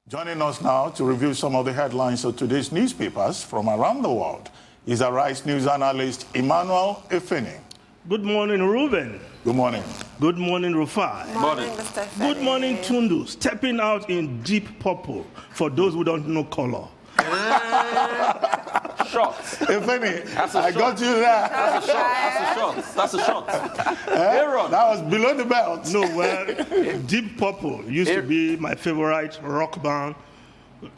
Joining us now to review some of the headlines of today's newspapers from around the world is Arise News analyst Emmanuel Efeni. Good morning, Ruben. Good morning. Good morning, Rufai. Good morning, Mr. Femi. Good morning, Tundu. Stepping out in deep purple for those who don't know color. Shot. Efeni, I shot. got you there. That's a shot. Aaron. That was below the belt. No, well, Deep Purple used to be my favorite rock band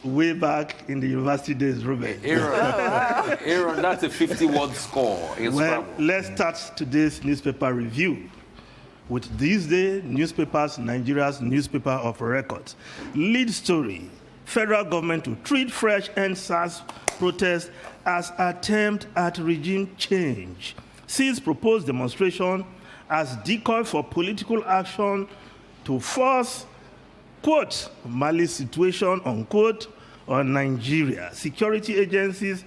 way back in the university days, Ruben. Aaron, that's a 50-word score. Well, let's start today's newspaper review with This Day newspapers, Nigeria's newspaper of record. Lead story: federal government to treat fresh EndSARS protest as attempt at regime change. Sees proposed demonstration as decoy for political action to force, quote, Mali situation, unquote, on Nigeria. Security agencies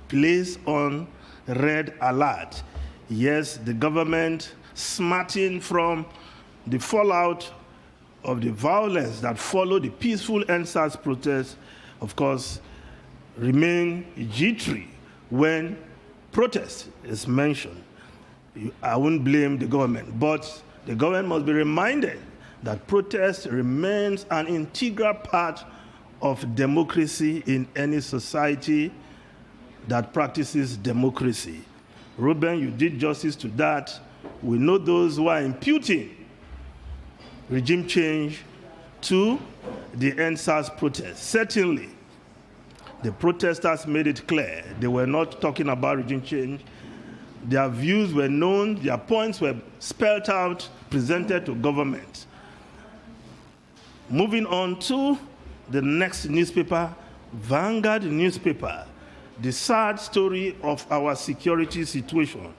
placed on red alert. Yes, the government smarting from the fallout of the violence that followed the peaceful EndSARS protest, of course, remain jittery when protest is mentioned. I wouldn't blame the government, but the government must be reminded that protest remains an integral part of democracy in any society that practices democracy. Ruben, you did justice to that. We know those who are imputing regime change to the EndSARS protest. Certainly, the protesters made it clear they were not talking about regime change. Their views were known, their points were spelled out, presented to government. Moving on to the next newspaper, Vanguard newspaper, the sad story of our security situation.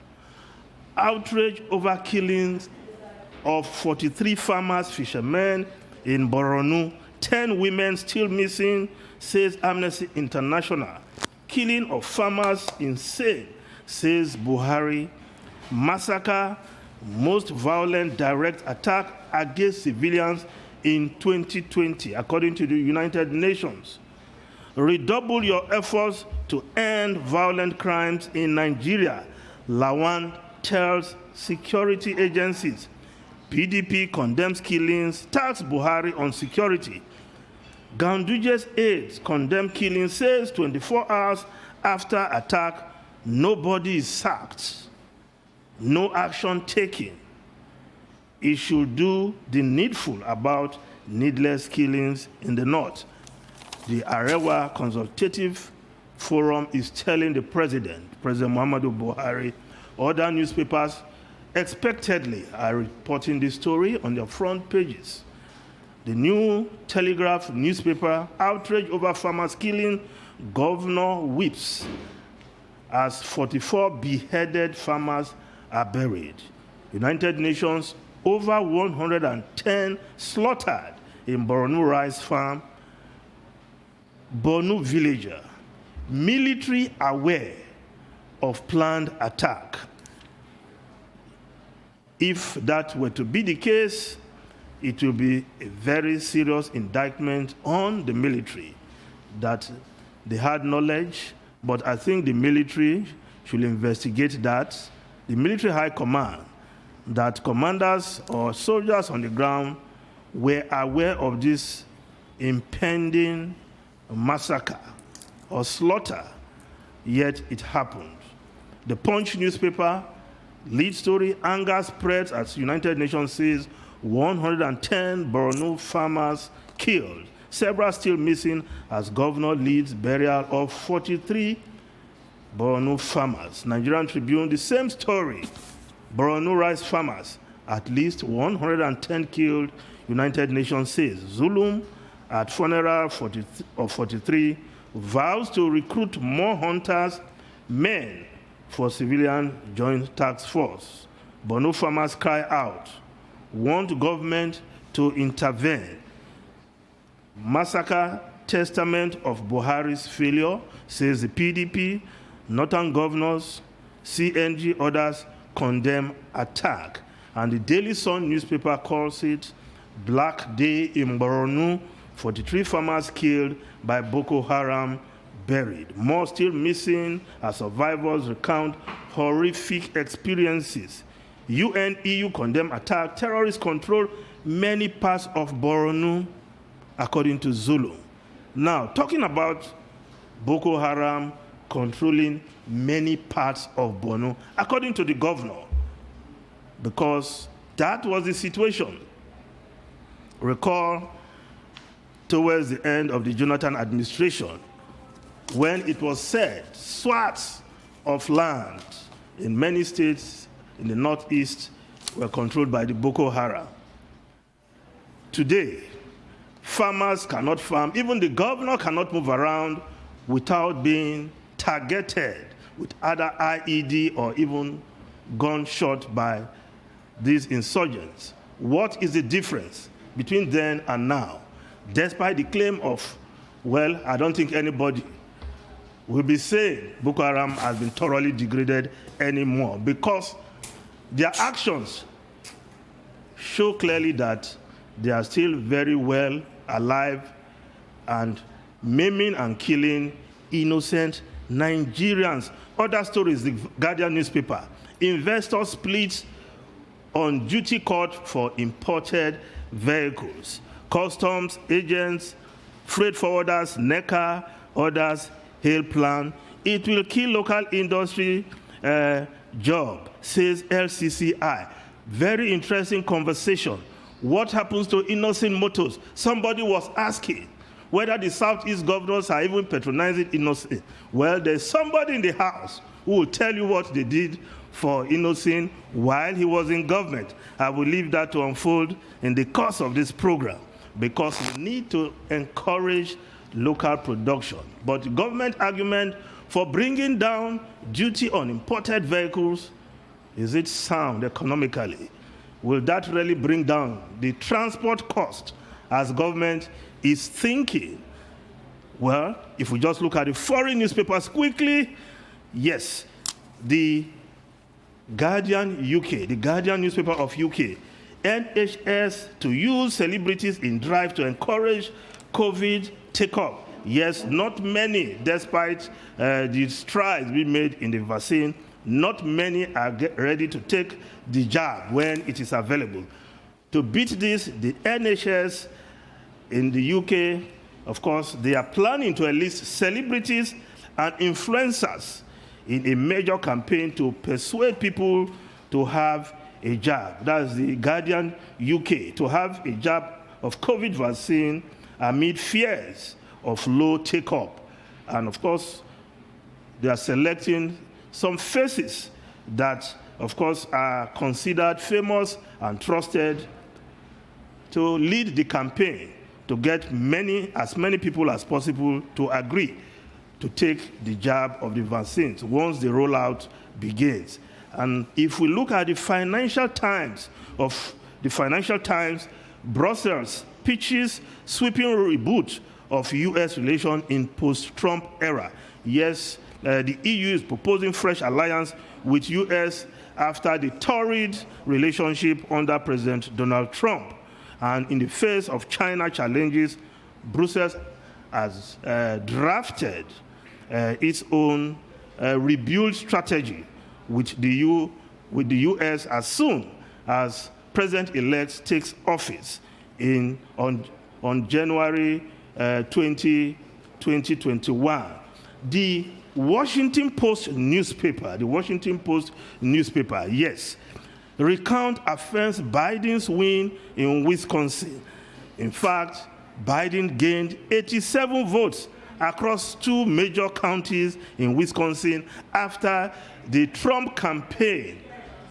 Outrage over killings of 43 farmers, fishermen in Borno, 10 women still missing, says Amnesty International. Killing of farmers insane, says Buhari. Massacre, most violent direct attack against civilians in 2020, according to the United Nations. Redouble your efforts to end violent crimes in Nigeria, Lawan tells security agencies. PDP condemns killings, tax Buhari on security. Ganduje's aides condemn killing, says 24 hours after attack, nobody is sacked, no action taken. It should do the needful about needless killings in the north. The Arewa Consultative Forum is telling the President Muhammadu Buhari. Other newspapers expectedly are reporting this story on their front pages. The New Telegraph newspaper, outrage over farmers killing, governor whips as 44 beheaded farmers are buried. United Nations, over 110 slaughtered in Borno rice farm. Borno villager, military aware of planned attack. If that were to be the case, it will be a very serious indictment on the military that they had knowledge, but I think the military should investigate that. The military high command, that commanders or soldiers on the ground were aware of this impending massacre or slaughter, yet it happened. The Punch newspaper, lead story, anger spreads as United Nations says 110 Borno farmers killed. Several still missing as governor leads burial of 43 Borno farmers. Nigerian Tribune, the same story. Borno rice farmers, at least 110 killed, United Nations says. Zulum at funeral of 43 vows to recruit more hunters, men for civilian joint task force. Borno farmers cry out, want government to intervene. Massacre testament of Buhari's failure, says the PDP. Northern governors, CNG, others condemn attack. And the Daily Sun newspaper calls it Black Day in Borno, 43 farmers killed by Boko Haram buried. More still missing as survivors recount horrific experiences. UN, EU condemn attack. Terrorists control many parts of Borno, according to Zulu. Now, talking about Boko Haram controlling many parts of Borno, according to the governor, because that was the situation. Recall towards the end of the Jonathan administration, when it was said swaths of land in many states in the northeast were controlled by the Boko Haram. Today, farmers cannot farm, even the governor cannot move around without being targeted with either IED or even gunshot by these insurgents. What is the difference between then and now? Despite the claim of, well, I don't think anybody will be saying Boko Haram has been thoroughly degraded anymore, because their actions show clearly that they are still very well alive and maiming and killing innocent Nigerians. Other stories, the Guardian newspaper. Investors split on duty cut for imported vehicles. Customs agents, freight forwarders, NECA, others hail plan. It will kill local industry job, says LCCI. Very interesting conversation. What happens to Innocent Motors? Somebody was asking whether the Southeast governors are even patronizing Innocent. Well, there's somebody in the House who will tell you what they did for Innocent while he was in government. I will leave that to unfold in the course of this program, because we need to encourage local production. But the government argument for bringing down duty on imported vehicles, is it sound economically? Will that really bring down the transport cost as government is thinking? Well, if we just look at the foreign newspapers quickly, yes, the Guardian UK, the Guardian newspaper of UK, NHS to use celebrities in drive to encourage COVID take-up. Yes, not many, despite the strides we made in the vaccine, not many are ready to take the jab when it is available. To beat this, the NHS in the UK, of course, they are planning to enlist celebrities and influencers in a major campaign to persuade people to have a jab. That's the Guardian UK, to have a jab of COVID vaccine amid fears of low take-up. And of course, they are selecting some faces that, of course, are considered famous and trusted to lead the campaign to get as many people as possible to agree to take the jab of the vaccines once the rollout begins. And if we look at the Financial Times, Brussels pitches sweeping reboot of U.S. relations in post-Trump era. Yes, the EU is proposing fresh alliance with U.S. after the torrid relationship under President Donald Trump. And in the face of China challenges, Brussels has drafted its own rebuild strategy with the U.S. as soon as President-elect takes office on January 2021. The Washington Post newspaper, yes, recount affirms Biden's win in Wisconsin. In fact, Biden gained 87 votes across 2 major counties in Wisconsin after the Trump campaign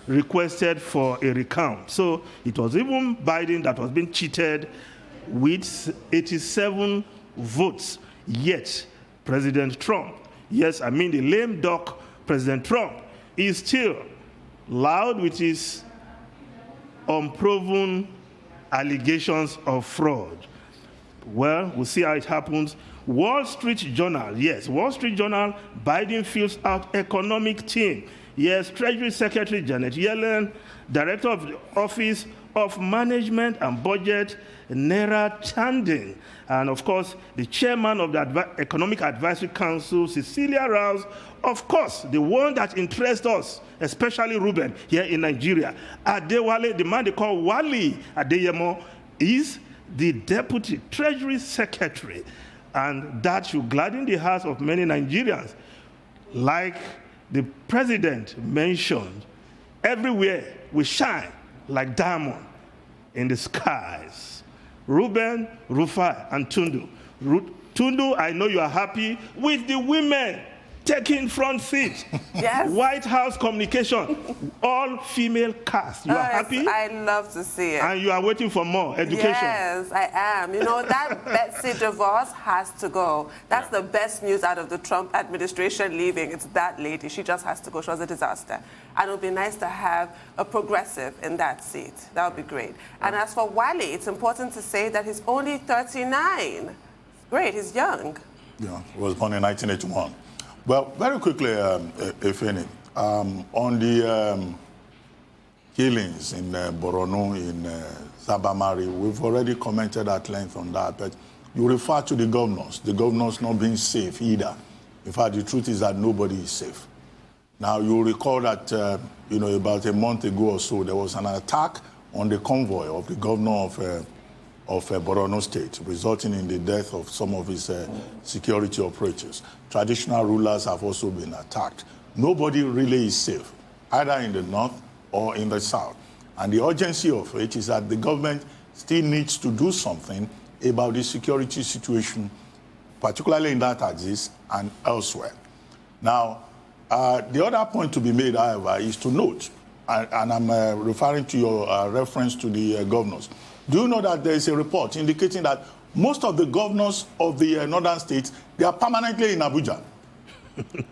requested for a recount. So it was even Biden that was being cheated with 87 votes. Yet, President Trump, yes, I mean the lame duck President Trump, is still loud with his unproven allegations of fraud. Well, we'll see how it happens. Wall Street Journal, yes, Wall Street Journal, Biden fills out economic team. Yes, Treasury Secretary Janet Yellen, Director of the Office of Management and Budget, Nera Chandin, and of course, the chairman of the Economic Advisory Council, Cecilia Rouse, of course, the one that interests us, especially Ruben, here in Nigeria. Adewale, the man they call Wali Adeyemo, is the Deputy Treasury Secretary, and that should gladden the hearts of many Nigerians. Like the president mentioned, everywhere we shine like diamond in the skies. Ruben, Rufai, and Tundu. Tundu, I know you are happy with the women taking front seat. Yes. White House communication, all female cast. You are happy? I love to see it. And you are waiting for more education. Yes, I am. You know, that Betsy DeVos has to go. That's the best news out of the Trump administration leaving. It's that lady. She just has to go. She was a disaster. And it would be nice to have a progressive in that seat. That would be great. And as for Wale, it's important to say that he's only 39. Great, he's young. Yeah, he was born in 1981. Well, very quickly, Ifeni, on the killings in Borno, in Zabamari, we've already commented at length on that, but you refer to the governors not being safe either. In fact, the truth is that nobody is safe. Now, you recall that, about a month ago or so, there was an attack on the convoy of the governor of Borno State, resulting in the death of some of his security operators. Traditional rulers have also been attacked. Nobody really is safe, either in the north or in the south. And the urgency of it is that the government still needs to do something about the security situation, particularly in that axis and elsewhere. Now, the other point to be made, however, is to note, and I'm referring to your reference to the governors. Do you know that there is a report indicating that most of the governors of the northern states, they are permanently in Abuja?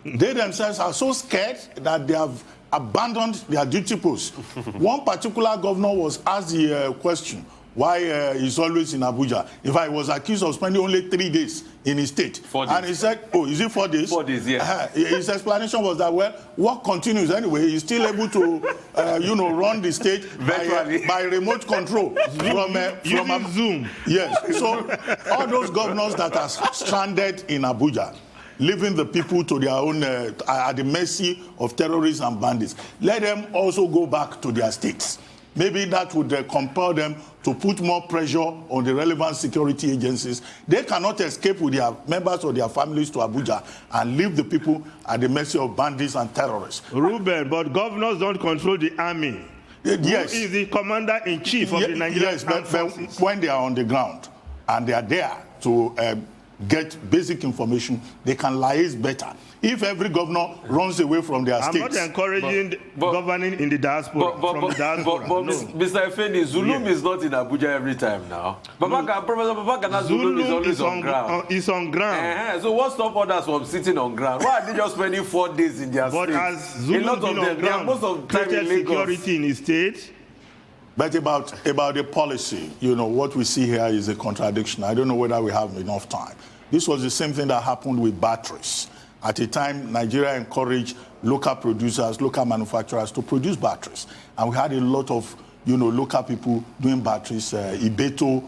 They themselves are so scared that they have abandoned their duty posts. One particular governor was asked the question why he's always in Abuja. In fact, he was accused of spending only 3 days in his state. 4 days. And he said, oh, is it 4 days? 4 days, yeah. His explanation was that, well, work continues anyway. He's still able to, run the state by remote control from Zoom. Yes. So all those governors that are stranded in Abuja, leaving the people to their own, at the mercy of terrorists and bandits, let them also go back to their states. Maybe that would compel them to put more pressure on the relevant security agencies. They cannot escape with their members or their families to Abuja and leave the people at the mercy of bandits and terrorists. Ruben, but governors don't control the army. Yes. Who is the commander-in-chief of the Nigerian Armed Forces? But when they are on the ground and they are there to get basic information, they can liaise better. If every governor runs away from their states. I'm not encouraging governing in the diaspora. But Mr. Ifeni, Zulum is not in Abuja every time now. Professor Babagana Zulum is always on ground. It's on ground. So what stops others from sitting on ground? Why are they just spending 4 days in their state? But as Zulum been on ground, most of the time in Lagos. Security in his state. But about the policy, what we see here is a contradiction. I don't know whether we have enough time. This was the same thing that happened with batteries. At a time, Nigeria encouraged local producers, local manufacturers to produce batteries. And we had a lot of, local people doing batteries. Ibeto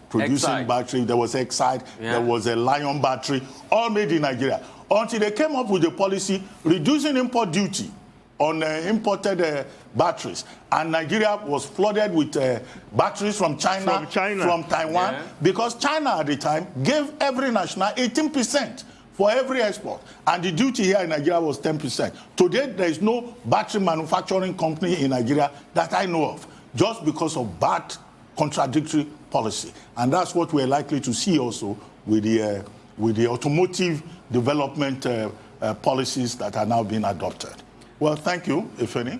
producing battery. There was Exide. Yeah. There was a Lion battery, all made in Nigeria. Until they came up with a policy reducing import duty on imported batteries. And Nigeria was flooded with batteries from China, from Taiwan, because China at the time gave every national 18% for every export. And the duty here in Nigeria was 10%. Today, there is no battery manufacturing company in Nigeria that I know of, just because of bad contradictory policy. And that's what we're likely to see also with the automotive development policies that are now being adopted. Well, thank you, Ifeni.